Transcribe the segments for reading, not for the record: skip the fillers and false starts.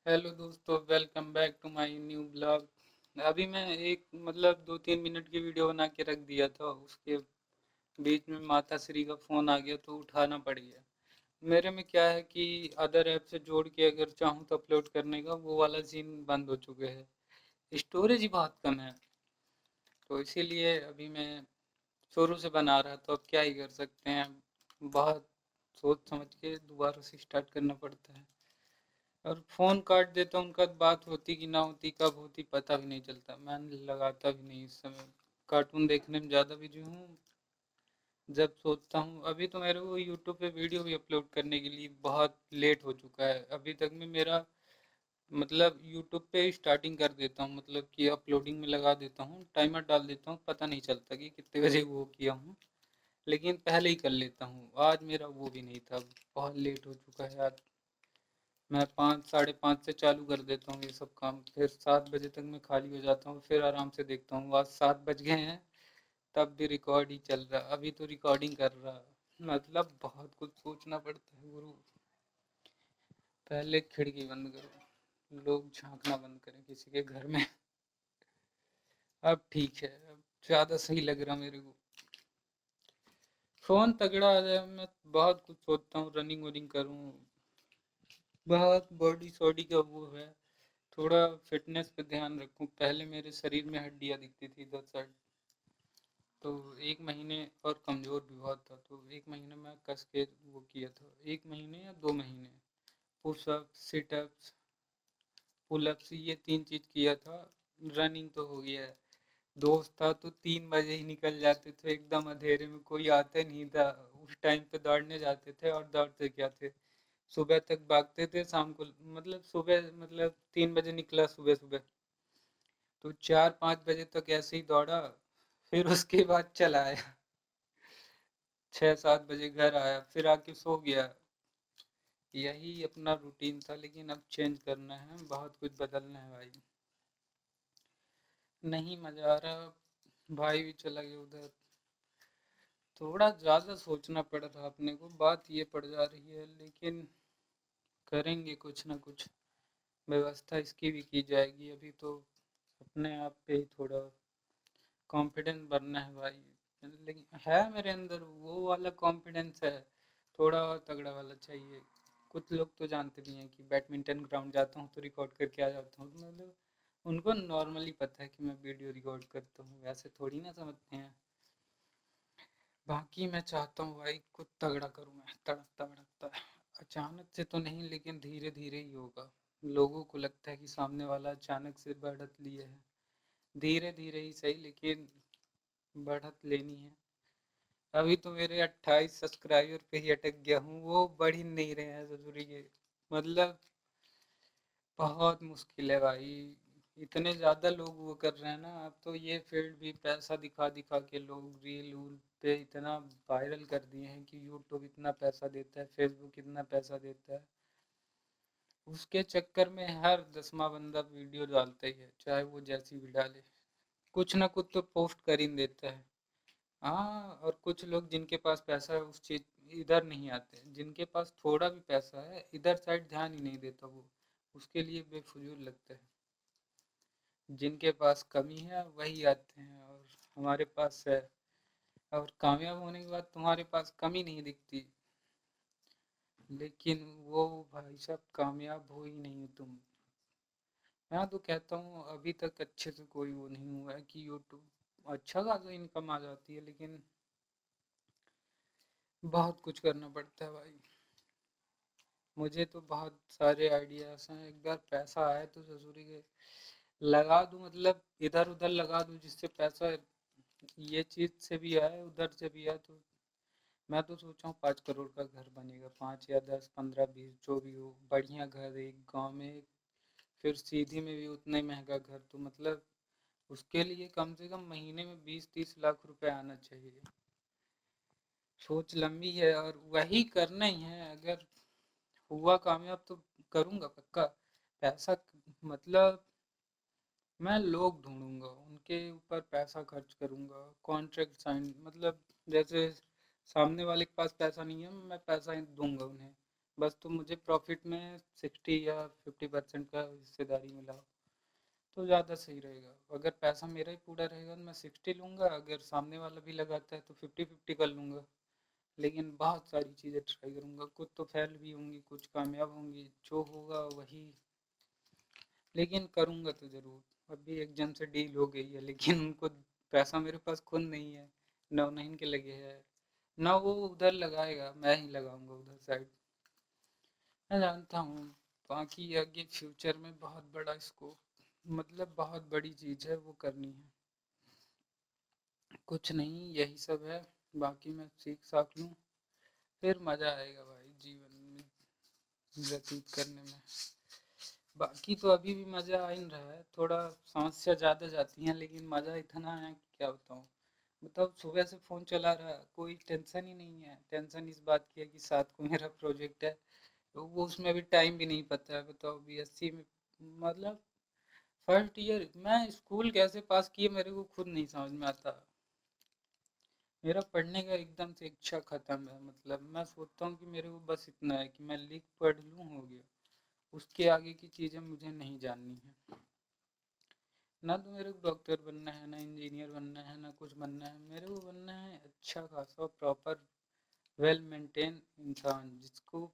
Hello दोस्तों, welcome back to my new blog. अभी मैं एक 2-3 मिनट की वीडियो बना के रख दिया था। उसके बीच में माता श्री का फ़ोन आ गया तो उठाना पड़ गया। मेरे में क्या है कि अदर ऐप से जोड़ के अगर चाहूँ तो अपलोड करने का वो वाला सीन बंद हो चुके हैं। स्टोरेज ही बहुत कम है, तो इसीलिए अभी मैं शुरू से बना रहा, तो अब क्या ही कर सकते हैं। बहुत सोच समझ के दोबारा से स्टार्ट करना पड़ता है। और फ़ोन काट देता हूँ, उनका बात होती कि ना होती, कब होती पता भी नहीं चलता। मैं लगाता भी नहीं इस समय। कार्टून देखने में ज़्यादा बिजी हूँ। जब सोचता हूँ, अभी तो मेरे को यूट्यूब पे वीडियो भी अपलोड करने के लिए बहुत लेट हो चुका है। अभी तक में मेरा यूट्यूब पे स्टार्टिंग कर देता हूँ, कि अपलोडिंग में लगा देता हूँ, टाइमर डाल देता हूँ, पता नहीं चलता कि कितने बजे वो किया हूँ। लेकिन पहले ही कर लेता हूँ। आज मेरा वो भी नहीं था, बहुत लेट हो चुका है आज। मैं 5 साढ़े 5 से चालू कर देता हूँ ये सब काम, फिर 7 बजे तक मैं खाली हो जाता हूँ, फिर आराम से देखता हूँ। आज 7 बज गए हैं, तब भी रिकॉर्ड ही चल रहा, अभी तो रिकॉर्डिंग कर रहा। बहुत कुछ सोचना पड़ता है गुरु। पहले खिड़की बंद करो, लोग झांकना बंद करें किसी के घर में। अब ठीक है, अब ज़्यादा सही लग रहा मेरे को। फोन तगड़ा आ जाए, मैं बहुत कुछ सोचता हूँ, रनिंग वनिंग करूँ, बहुत बॉडी सॉडी का वो है। थोड़ा फिटनेस पे ध्यान रखूं। पहले मेरे शरीर में हड्डियां दिखती थी इधर साइड, तो 1 महीने, और कमज़ोर भी बहुत था, तो 1 महीने में कस के वो किया था। 1 महीने या 2 महीने पुशअप, सिटअप्स, पुलअप्स, ये 3 चीज़ किया था। रनिंग तो हो गया है। दोस्त था तो 3 बजे ही निकल जाते थे, एकदम अंधेरे में, कोई आता नहीं था। उस टाइम पे दौड़ने जाते थे, और दौड़ते क्या थे, सुबह तक भागते थे। शाम को सुबह 3 बजे निकला सुबह सुबह, तो 4-5 बजे तक ऐसे ही दौड़ा। फिर उसके बाद चला आया, 6-7 बजे घर आया, फिर आके सो गया। यही अपना रूटीन था, लेकिन अब चेंज करना है, बहुत कुछ बदलना है भाई। नहीं मजा आ रहा। भाई भी चला गया उधर। थोड़ा ज़्यादा सोचना पड़ रहा अपने को, बात ये पड़ जा रही है, लेकिन करेंगे कुछ ना कुछ। व्यवस्था इसकी भी की जाएगी। अभी तो अपने आप पे ही थोड़ा कॉन्फिडेंस बनना है भाई। लेकिन है मेरे अंदर वो वाला कॉन्फिडेंस है, थोड़ा और तगड़ा वाला चाहिए। कुछ लोग तो जानते भी हैं कि बैडमिंटन ग्राउंड जाता हूँ तो रिकॉर्ड करके आ जाता हूँ, उनको नॉर्मली पता है कि मैं वीडियो रिकॉर्ड करता हूँ, वैसे थोड़ी ना समझते हैं। बाकी मैं चाहता हूँ भाई कुछ तगड़ा करूँ, मैं तड़कता भड़कता। अचानक से तो नहीं, लेकिन धीरे धीरे ही होगा। लोगों को लगता है कि सामने वाला अचानक से बढ़त लिए है। धीरे धीरे ही सही, लेकिन बढ़त लेनी है। अभी तो मेरे 28 सब्सक्राइबर पे ही अटक गया हूँ, वो बढ़ ही नहीं रहे हैं जरूरी के। मतलब बहुत मुश्किल है भाई। इतने ज़्यादा लोग वो कर रहे हैं ना, अब तो ये फील्ड भी पैसा दिखा दिखा के लोग रील ऊल पे इतना वायरल कर दिए हैं कि यूट्यूब इतना पैसा देता है, फेसबुक इतना पैसा देता है। उसके चक्कर में हर 10वां बंदा वीडियो डालता ही है, चाहे वो जैसी भी डाले, कुछ ना कुछ तो पोस्ट कर ही देता है। हाँ, और कुछ लोग जिनके पास पैसा है उस चीज इधर नहीं आते, जिनके पास थोड़ा भी पैसा है इधर साइड ध्यान ही नहीं देता वो, उसके लिए बेफजूल लगता है। जिनके पास कमी है वही आते हैं, और हमारे पास है। और कामयाब होने के बाद तुम्हारे पास कमी नहीं दिखती, लेकिन वो भाई साहब कामयाब हो ही नहीं तुम। मैं तो कहता हूँ अभी तक अच्छे से कोई वो नहीं हुआ है कि यूट्यूब अच्छा खासा इनकम आ जाती है, लेकिन बहुत कुछ करना पड़ता है भाई। मुझे तो बहुत सारे आइडियाज हैं, एक बार पैसा आए तो जरूरी है लगा दूं, इधर उधर लगा दूं जिससे पैसा ये चीज से भी आए, उधर से भी आए। तो मैं तो सोचा हूँ 5 करोड़ का घर बनेगा, 5 या 10 15 20 जो भी हो, बढ़िया घर एक गांव में, फिर सीधी में भी उतना ही महंगा घर। तो उसके लिए कम से कम महीने में 20-30 लाख रुपए आना चाहिए। सोच लंबी है, और वही करना ही है। अगर हुआ कामयाब तो करूंगा पक्का। पैसा मतलब मैं लोग ढूंढूंगा, उनके ऊपर पैसा खर्च करूंगा, कॉन्ट्रैक्ट साइन, जैसे सामने वाले के पास पैसा नहीं है, मैं पैसा ही दूंगा उन्हें, बस तो मुझे प्रॉफिट में 60 या 50% का हिस्सेदारी मिला हो तो ज़्यादा सही रहेगा। अगर पैसा मेरा ही पूरा रहेगा तो मैं 60 लूँगा, अगर सामने वाला भी लगाता है तो 50-50 कर लूँगा। लेकिन बहुत सारी चीज़ें ट्राई करूँगा, कुछ तो फेल भी होंगी, कुछ कामयाब होंगी, जो होगा वही, लेकिन करूँगा तो ज़रूर। अभी एक जन से डील हो गई है लेकिन उनको पैसा मेरे पास खुद नहीं है, ना उन्हीं के लगे है, ना वो उधर लगाएगा, मैं ही लगाऊंगा उधर साइड। मैं जानता हूँ बाकी आगे फ्यूचर में बहुत बड़ा स्कोप, मतलब बहुत बड़ी चीज़ है वो करनी है। कुछ नहीं, यही सब है। बाकी मैं सीख साख लूँ फिर मज़ा आएगा भाई जीवन में व्यतीत करने में। बाकी तो अभी भी मज़ा आ ही रहा है, थोड़ा समस्या ज़्यादा जाती हैं लेकिन मज़ा इतना है कि क्या बताऊँ। बताओ, सुबह से फ़ोन चला रहा, कोई टेंशन ही नहीं है। टेंशन इस बात की है कि साथ को मेरा प्रोजेक्ट है, तो वो उसमें अभी टाइम भी नहीं पता है। बताओ बीएससी में, मतलब फर्स्ट ईयर मैं स्कूल कैसे पास किए मेरे को खुद नहीं समझ में आता। मेरा पढ़ने का एकदम से इच्छा खत्म है, मतलब मैं सोचता हूँ कि मेरे को बस इतना है कि मैं लिख पढ़ लूँ, हो गया। उसके आगे की चीज़ें मुझे नहीं जाननी है। ना तो मेरे को डॉक्टर बनना है, ना इंजीनियर बनना है, ना कुछ बनना है। मेरे को बनना है अच्छा खासा प्रॉपर वेल मेंटेन इंसान, जिसको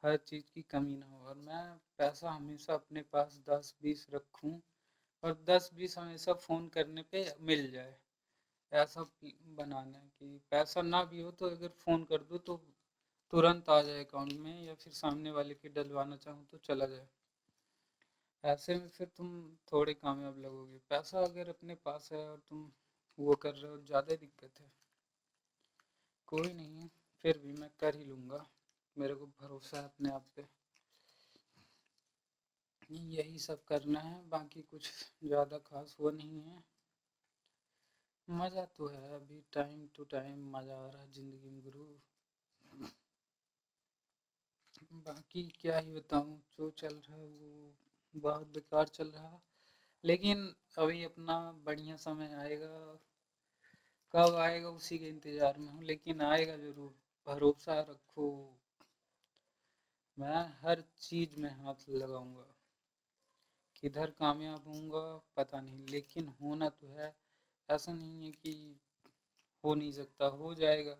हर चीज़ की कमी ना हो। और मैं पैसा हमेशा अपने पास 10-20 रखूं, और 10-20 हमेशा फ़ोन करने पे मिल जाए। ऐसा बनाना है कि पैसा ना भी हो तो अगर फ़ोन कर दूँ तो तुरंत आ जाए अकाउंट में, या फिर सामने वाले की डलवाना चाहूँ तो चला जाए। ऐसे में फिर तुम थोड़े कामयाब लगोगे। पैसा अगर अपने पास है और तुम वो कर रहे हो, ज़्यादा दिक्कत है। कोई नहीं, फिर भी मैं कर ही लूँगा, मेरे को भरोसा है अपने आप पे। यही सब करना है, बाकी कुछ ज़्यादा खास वो नहीं है। मज़ा तो है, अभी टाइम टू टाइम मज़ा आ रहा है ज़िंदगी में गुरु। बाकी क्या ही बताऊँ, जो चल रहा है वो बहुत बेकार चल रहा है। लेकिन अभी अपना बढ़िया समय आएगा, कब आएगा उसी के इंतज़ार में हूँ, लेकिन आएगा ज़रूर। भरोसा रखो, मैं हर चीज़ में हाथ लगाऊंगा। किधर कामयाब होऊंगा पता नहीं, लेकिन होना तो है। ऐसा नहीं है कि हो नहीं सकता, हो जाएगा।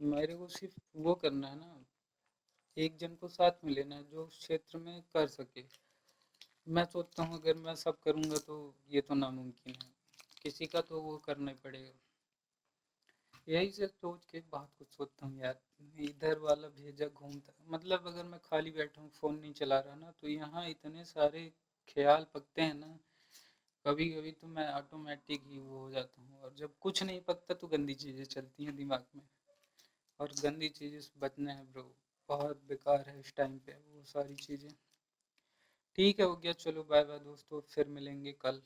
मेरे को सिर्फ वो करना है ना, एक जन को साथ में लेना है जो उस क्षेत्र में कर सके। मैं सोचता हूँ अगर मैं सब करूँगा तो ये तो नामुमकिन है, किसी का तो वो करना ही पड़ेगा। यही से सोच के बहुत कुछ सोचता हूँ यार। इधर वाला भेजा घूमता, मतलब अगर मैं खाली बैठा हूँ फ़ोन नहीं चला रहा ना, तो यहाँ इतने सारे ख्याल पकते हैं ना, कभी कभी तो मैं ऑटोमेटिक ही वो हो जाता हूँ। और जब कुछ नहीं पकता तो गंदी चीज़ें चलती हैं दिमाग में, और गंदी चीज़ें से बचना है ब्रो। बहुत बेकार है इस टाइम पे वो सारी चीज़ें। ठीक है, हो गया, चलो बाय बाय दोस्तों, फिर मिलेंगे कल।